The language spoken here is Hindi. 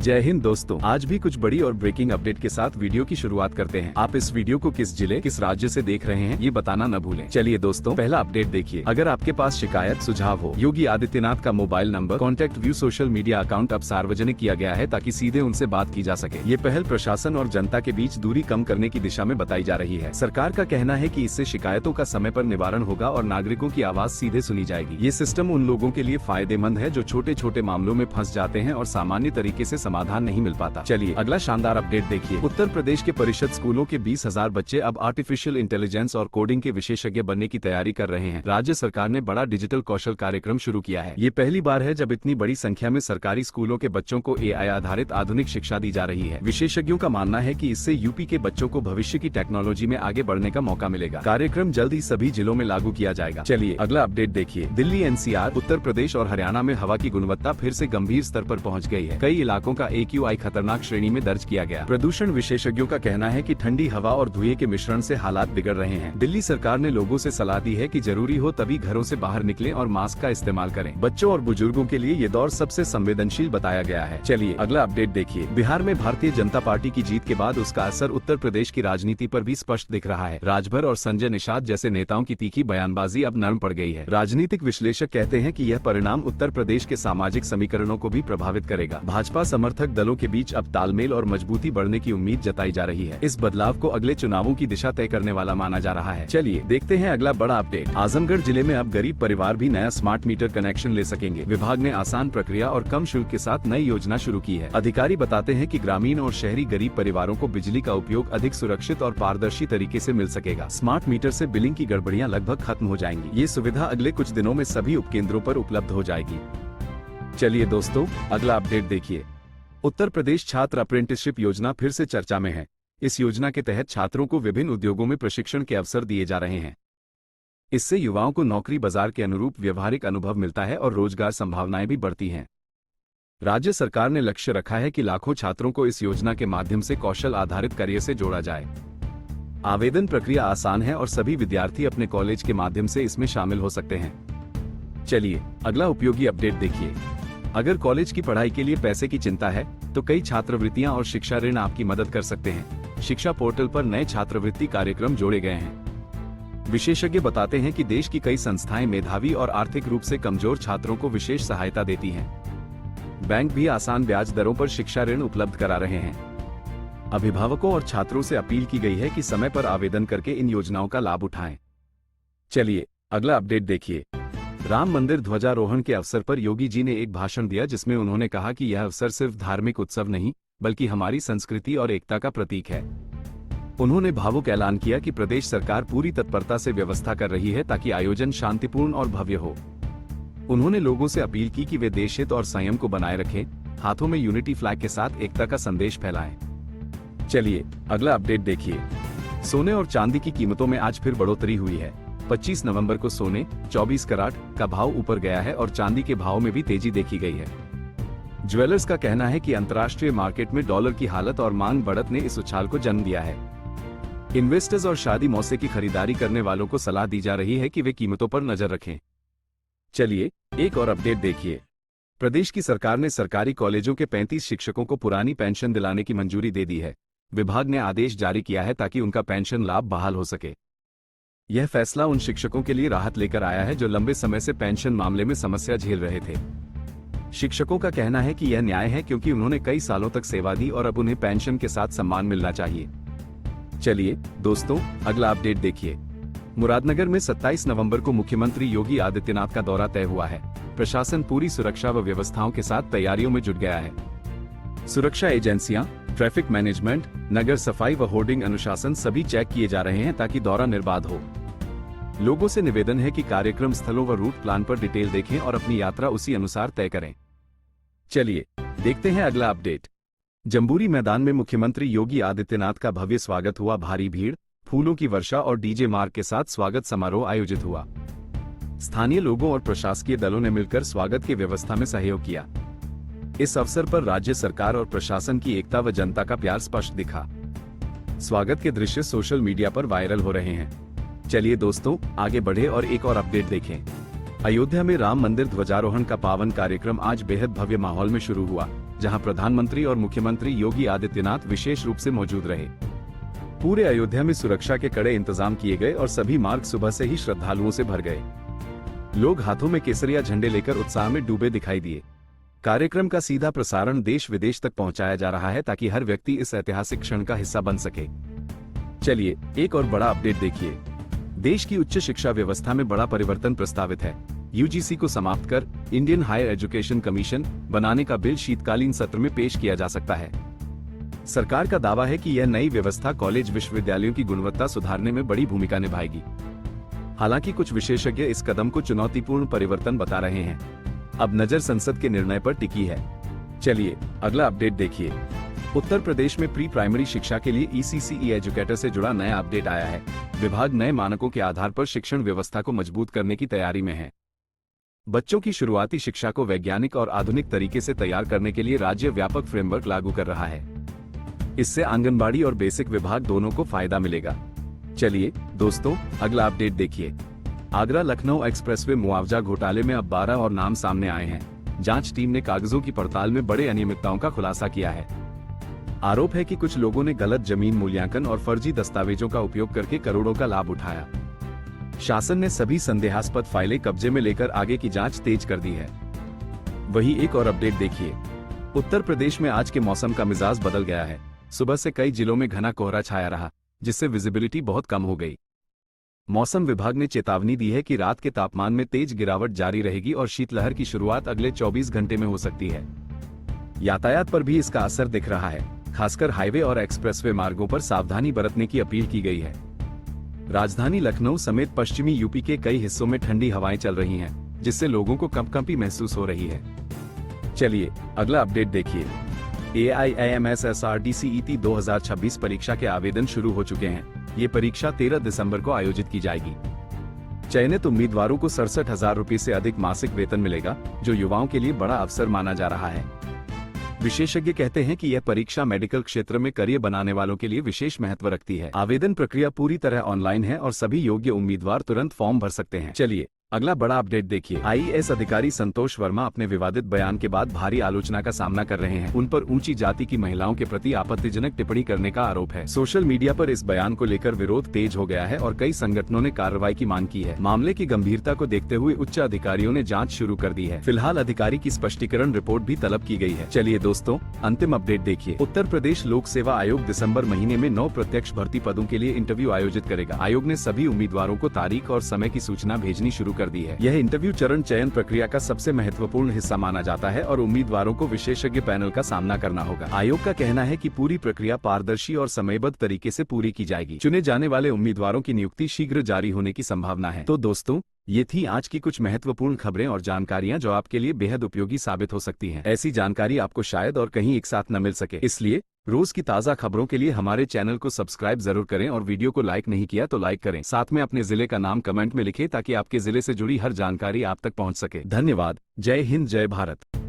जय हिंद दोस्तों, आज भी कुछ बड़ी और ब्रेकिंग अपडेट के साथ वीडियो की शुरुआत करते हैं। आप इस वीडियो को किस जिले किस राज्य से देख रहे हैं ये बताना न भूलें। चलिए दोस्तों, पहला अपडेट देखिए। अगर आपके पास शिकायत सुझाव हो, योगी आदित्यनाथ का mobile number, contact view, social media account अब सार्वजनिक किया गया है ताकि सीधे उनसे बात की जा सके। ये पहल प्रशासन और जनता के बीच दूरी कम करने की दिशा में बताई जा रही है। सरकार का कहना है कि इससे शिकायतों का समय पर निवारण होगा और नागरिकों की आवाज सीधे सुनी जाएगी। ये सिस्टम उन लोगों के लिए फायदेमंद है जो छोटे छोटे मामलों में फंस जाते हैं और सामान्य तरीके से समाधान नहीं मिल पाता। चलिए अगला शानदार अपडेट देखिए। उत्तर प्रदेश के परिषद स्कूलों के 20,000 बच्चे अब आर्टिफिशियल इंटेलिजेंस और कोडिंग के विशेषज्ञ बनने की तैयारी कर रहे हैं। राज्य सरकार ने बड़ा डिजिटल कौशल कार्यक्रम शुरू किया है। ये पहली बार है जब इतनी बड़ी संख्या में सरकारी स्कूलों के बच्चों को AI आधारित आधुनिक शिक्षा दी जा रही है। विशेषज्ञों का मानना है कि इससे यूपी के बच्चों को भविष्य की टेक्नोलॉजी में आगे बढ़ने का मौका मिलेगा। कार्यक्रम जल्द ही सभी जिलों में लागू किया जाएगा। चलिए अगला अपडेट देखिए। दिल्ली, NCR, उत्तर प्रदेश और हरियाणा में हवा की गुणवत्ता फिर से गंभीर स्तर पर पहुंच गई है। कई इलाकों का AQI खतरनाक श्रेणी में दर्ज किया गया। प्रदूषण विशेषज्ञों का कहना है कि ठंडी हवा और धुएं के मिश्रण से हालात बिगड़ रहे हैं। दिल्ली सरकार ने लोगों से सलाह दी है कि जरूरी हो तभी घरों से बाहर निकलें और मास्क का इस्तेमाल करें। बच्चों और बुजुर्गों के लिए ये दौर सबसे संवेदनशील बताया गया है। चलिए अगला अपडेट देखिए। बिहार में भारतीय जनता पार्टी की जीत के बाद उसका असर उत्तर प्रदेश की राजनीति पर भी स्पष्ट दिख रहा है। राजभर और संजय निषाद जैसे नेताओं की तीखी बयानबाजी अब नरम पड़ गई है। राजनीतिक विश्लेषक कहते हैं कि यह परिणाम उत्तर प्रदेश के सामाजिक समीकरणों को भी प्रभावित करेगा। भाजपा समर्थक दलों के बीच अब तालमेल और मजबूती बढ़ने की उम्मीद जताई जा रही है। इस बदलाव को अगले चुनावों की दिशा तय करने वाला माना जा रहा है। चलिए देखते हैं अगला बड़ा अपडेट। आजमगढ़ जिले में अब गरीब परिवार भी नया स्मार्ट मीटर कनेक्शन ले सकेंगे। विभाग ने आसान प्रक्रिया और कम शुल्क के साथ नई योजना शुरू की है। अधिकारी बताते हैं कि ग्रामीण और शहरी गरीब परिवारों को बिजली का उपयोग अधिक सुरक्षित और पारदर्शी तरीके से मिल सकेगा। स्मार्ट मीटर से बिलिंग की गड़बड़ियां लगभग खत्म हो जाएंगी। ये सुविधा अगले कुछ दिनों में सभी उपकेंद्रों पर उपलब्ध हो जाएगी। चलिए दोस्तों, अगला अपडेट देखिए। उत्तर प्रदेश छात्र अप्रेंटिसशिप योजना फिर से चर्चा में है। इस योजना के तहत छात्रों को विभिन्न उद्योगों में प्रशिक्षण के अवसर दिए जा रहे हैं। इससे युवाओं को नौकरी बाजार के अनुरूप व्यवहारिक अनुभव मिलता है और रोजगार संभावनाएं भी बढ़ती हैं। राज्य सरकार ने लक्ष्य रखा है कि लाखों छात्रों को इस योजना के माध्यम से कौशल आधारित करियर से जोड़ा जाए। आवेदन प्रक्रिया आसान है और सभी विद्यार्थी अपने कॉलेज के माध्यम से इसमें शामिल हो सकते हैं। चलिए अगला उपयोगी अपडेट देखिए। अगर कॉलेज की पढ़ाई के लिए पैसे की चिंता है तो कई छात्रवृत्तियां और शिक्षा ऋण आपकी मदद कर सकते हैं। शिक्षा पोर्टल पर नए छात्रवृत्ति कार्यक्रम जोड़े गए हैं। विशेषज्ञ बताते हैं कि देश की कई संस्थाएं मेधावी और आर्थिक रूप से कमजोर छात्रों को विशेष सहायता देती हैं। बैंक भी आसान ब्याज दरों पर शिक्षा ऋण उपलब्ध करा रहे हैं। अभिभावकों और छात्रों से अपील की गई है कि समय पर आवेदन करके इन योजनाओं का लाभ उठाएं। चलिए अगला अपडेट देखिए। राम मंदिर ध्वजारोहण के अवसर पर योगी जी ने एक भाषण दिया जिसमें उन्होंने कहा कि यह अवसर सिर्फ धार्मिक उत्सव नहीं बल्कि हमारी संस्कृति और एकता का प्रतीक है। उन्होंने भावुक ऐलान किया कि प्रदेश सरकार पूरी तत्परता से व्यवस्था कर रही है ताकि आयोजन शांतिपूर्ण और भव्य हो। उन्होंने लोगों से अपील की कि वे देशहित और संयम को बनाए रखें, हाथों में यूनिटी फ्लैग के साथ एकता का संदेश फैलाएं। चलिए अगला अपडेट देखिए। सोने और चांदी की कीमतों में आज फिर बढ़ोतरी हुई है। 25 नवंबर को सोने 24 कैरेट का भाव ऊपर गया है और चांदी के भाव में भी तेजी देखी गई है। ज्वेलर्स का कहना है कि अंतर्राष्ट्रीय मार्केट में डॉलर की हालत और मांग बढ़त ने इस उछाल को जन्म दिया है। इन्वेस्टर्स और शादी मौके की खरीदारी करने वालों को सलाह दी जा रही है कि वे कीमतों पर नजर रखें। चलिए एक और अपडेट देखिए। प्रदेश की सरकार ने सरकारी कॉलेजों के 35 शिक्षकों को पुरानी पेंशन दिलाने की मंजूरी दे दी है। विभाग ने आदेश जारी किया है ताकि उनका पेंशन लाभ बहाल हो सके। यह फैसला उन शिक्षकों के लिए राहत लेकर आया है जो लंबे समय से पेंशन मामले में समस्या झेल रहे थे। शिक्षकों का कहना है कि यह न्याय है क्योंकि उन्होंने कई सालों तक सेवा दी और अब उन्हें पेंशन के साथ सम्मान मिलना चाहिए। चलिए दोस्तों, अगला अपडेट देखिए। मुरादनगर में 27 नवंबर को मुख्यमंत्री योगी आदित्यनाथ का दौरा तय हुआ है। प्रशासन पूरी सुरक्षा व व्यवस्थाओं के साथ तैयारियों में जुट गया है। सुरक्षा एजेंसियां, ट्रैफिक मैनेजमेंट, नगर सफाई व होर्डिंग अनुशासन सभी चेक किए जा रहे हैं ताकि दौरा निर्बाध हो। लोगों से निवेदन है कि कार्यक्रम स्थलों व रूट प्लान पर डिटेल देखें और अपनी यात्रा उसी अनुसार तय करें। चलिए देखते हैं अगला अपडेट। जम्बूरी मैदान में मुख्यमंत्री योगी आदित्यनाथ का भव्य स्वागत हुआ। भारी भीड़, फूलों की वर्षा और डीजे मार्ग के साथ स्वागत समारोह आयोजित हुआ। स्थानीय लोगों और प्रशासकीय दलों ने मिलकर स्वागत की व्यवस्था में सहयोग किया। इस अवसर पर राज्य सरकार और प्रशासन की एकता व जनता का प्यार स्पष्ट दिखा। स्वागत के दृश्य सोशल मीडिया पर वायरल हो रहे हैं। चलिए दोस्तों, आगे बढ़े और एक और अपडेट देखें। अयोध्या में राम मंदिर ध्वजारोहण का पावन कार्यक्रम आज बेहद भव्य माहौल में शुरू हुआ, जहां प्रधानमंत्री और मुख्यमंत्री योगी आदित्यनाथ विशेष रूप से मौजूद रहे। पूरे अयोध्या में सुरक्षा के कड़े इंतजाम किए गए और सभी मार्ग सुबह से ही श्रद्धालुओं से भर गए। लोग हाथों में केसरिया झंडे लेकर उत्साह में डूबे दिखाई दिए। कार्यक्रम का सीधा प्रसारण देश विदेश तक पहुंचाया जा रहा है ताकि हर व्यक्ति इस ऐतिहासिक क्षण का हिस्सा बन सके। चलिए एक और बड़ा अपडेट देखिए। देश की उच्च शिक्षा व्यवस्था में बड़ा परिवर्तन प्रस्तावित है। यूजीसी को समाप्त कर इंडियन हायर एजुकेशन कमीशन बनाने का बिल शीतकालीन सत्र में पेश किया जा सकता है। सरकार का दावा है कि यह नई व्यवस्था कॉलेज विश्वविद्यालयों की गुणवत्ता सुधारने में बड़ी भूमिका निभाएगी। हालांकि कुछ विशेषज्ञ इस कदम को चुनौतीपूर्ण परिवर्तन बता रहे हैं। अब नजर संसद के निर्णय पर टिकी है। चलिए अगला अपडेट देखिए। उत्तर प्रदेश में प्री प्राइमरी शिक्षा के लिए ECCE एजुकेटर से जुड़ा नया अपडेट आया है। विभाग नए मानकों के आधार पर शिक्षण व्यवस्था को मजबूत करने की तैयारी में है। बच्चों की शुरुआती शिक्षा को वैज्ञानिक और आधुनिक तरीके से तैयार करने के लिए राज्य व्यापक फ्रेमवर्क लागू कर रहा है। इससे आंगनबाड़ी और बेसिक विभाग दोनों को फायदा मिलेगा। चलिए दोस्तों अगला अपडेट देखिए। आगरा लखनऊ एक्सप्रेसवे मुआवजा घोटाले में अब 12 और नाम सामने आए हैं। जांच टीम ने कागजों की पड़ताल में बड़े अनियमितताओं का खुलासा किया है। आरोप है कि कुछ लोगों ने गलत जमीन मूल्यांकन और फर्जी दस्तावेजों का उपयोग करके करोड़ों का लाभ उठाया। शासन ने सभी संदेहास्पद फाइलें कब्जे में लेकर आगे की जांच तेज कर दी है। वहीं एक और अपडेट देखिए। उत्तर प्रदेश में आज के मौसम का मिजाज बदल गया है। सुबह से कई जिलों में घना कोहरा छाया रहा, जिससे विजिबिलिटी बहुत कम हो गई। मौसम विभाग ने चेतावनी दी है कि रात के तापमान में तेज गिरावट जारी रहेगी और शीतलहर की शुरुआत अगले 24 घंटे में हो सकती है। यातायात पर भी इसका असर दिख रहा है। खासकर हाईवे और एक्सप्रेसवे मार्गों पर सावधानी बरतने की अपील की गई है। राजधानी लखनऊ समेत पश्चिमी यूपी के कई हिस्सों में ठंडी हवाएं चल रही हैं, जिससे लोगों को कंपकंपी महसूस हो रही है। चलिए अगला अपडेट देखिए। AIIMS SRDCET 2026 परीक्षा के आवेदन शुरू हो चुके हैं। ये परीक्षा 13 दिसंबर को आयोजित की जाएगी। चयनित उम्मीदवारों को 67,000 रुपये से अधिक मासिक वेतन मिलेगा, जो युवाओं के लिए बड़ा अवसर माना जा रहा है। विशेषज्ञ कहते हैं कि यह परीक्षा मेडिकल क्षेत्र में करियर बनाने वालों के लिए विशेष महत्व रखती है। आवेदन प्रक्रिया पूरी तरह ऑनलाइन है और सभी योग्य उम्मीदवार तुरंत फॉर्म भर सकते हैं। चलिए अगला बड़ा अपडेट देखिए। IAS अधिकारी संतोष वर्मा अपने विवादित बयान के बाद भारी आलोचना का सामना कर रहे हैं। उन पर ऊंची जाति की महिलाओं के प्रति आपत्तिजनक टिप्पणी करने का आरोप है। सोशल मीडिया पर इस बयान को लेकर विरोध तेज हो गया है और कई संगठनों ने कार्रवाई की मांग की है। मामले की गंभीरता को देखते हुए उच्च अधिकारियों ने जाँच शुरू कर दी है। फिलहाल अधिकारी की स्पष्टीकरण रिपोर्ट भी तलब की गई है। चलिए दोस्तों अंतिम अपडेट देखिए। उत्तर प्रदेश लोक सेवा आयोग दिसंबर महीने में 9 प्रत्यक्ष भर्ती पदों के लिए इंटरव्यू आयोजित करेगा। आयोग ने सभी उम्मीदवारों को तारीख और समय की सूचना भेजनी शुरू कर दी है। यह इंटरव्यू चरण चयन प्रक्रिया का सबसे महत्वपूर्ण हिस्सा माना जाता है और उम्मीदवारों को विशेषज्ञ पैनल का सामना करना होगा। आयोग का कहना है कि पूरी प्रक्रिया पारदर्शी और समयबद्ध तरीके से पूरी की जाएगी। चुने जाने वाले उम्मीदवारों की नियुक्ति शीघ्र जारी होने की संभावना है। तो दोस्तों ये थी आज की कुछ महत्वपूर्ण खबरें और जानकारियां जो आपके लिए बेहद उपयोगी साबित हो सकती हैं। ऐसी जानकारी आपको शायद और कहीं एक साथ न मिल सके, इसलिए रोज की ताज़ा खबरों के लिए हमारे चैनल को सब्सक्राइब जरूर करें और वीडियो को लाइक नहीं किया तो लाइक करें। साथ में अपने जिले का नाम कमेंट में लिखें ताकि आपके जिले से जुड़ी हर जानकारी आप तक पहुंच सके। धन्यवाद। जय हिंद, जय भारत।